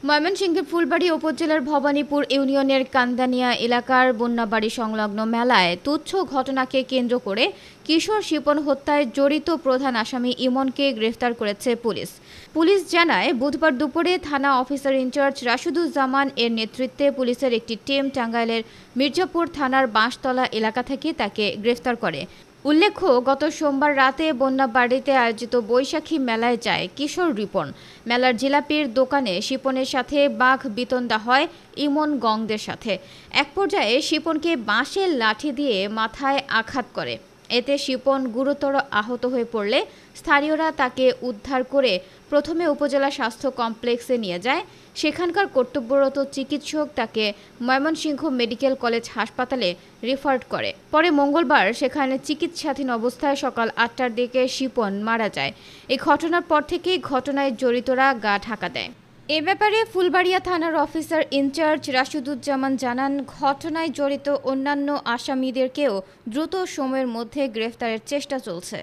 ময়মনসিংহের ফুলবাড়ী উপজেলার ভবানীপুর ইউনিয়নের কান্দানিয়া এলাকার বন্যাবাড়ি সংলগ্ন মেলায় তুচ্ছ ঘটনাকে কেন্দ্র করে কিশোর শিপন হত্যায় জড়িত প্রধান আসামি ইমনকে গ্রেফতার করেছে পুলিশ। পুলিশ জানায়, বুধবার দুপুরে থানা অফিসার ইনচার্জ রাশিদুজ্জামান এর নেতৃত্বে পুলিশের একটি টিম টাঙ্গাইলের মির্জাপুর থানার বাঁশতলা এলাকা থেকে তাকে গ্রেফতার করে। উল্লেখ্য, গত সোমবার রাতে বন্যাবাড়িতে আয়োজিত বৈশাখী মেলায় যায় কিশোর রিপন। মেলার জিলাপির দোকানে শিপনের সাথে বাঘ বিতণ্ডা হয় ইমন গংদের সাথে। এক পর্যায়ে শিপনকে বাঁশের লাঠি দিয়ে মাথায় আঘাত করে। এতে শিপন গুরুতর আহত হয়ে পড়লে স্থানীয়রা তাকে উদ্ধার করে প্রথমে উপজেলা স্বাস্থ্য কমপ্লেক্সে নিয়ে যায়। সেখানকার কর্তব্যরত চিকিৎসক তাকে ময়মনসিংহ মেডিকেল কলেজ হাসপাতালে রেফার করে। পরে মঙ্গলবার সেখানে চিকিৎসাধীন অবস্থায় সকাল ৮টার দিকে শিপন মারা যায়। এই ঘটনার পর থেকেই ঘটনায় জড়িতরা গা ঢাকা দেয়। এ ব্যাপারে ফুলবাড়িয়া থানার অফিসার ইনচার্জ রাশিদুজ্জামান জানান, ঘটনায় জড়িত অন্যান্য আসামিদেরকেও দ্রুত সময়ের মধ্যে গ্রেফতারের চেষ্টা চলছে।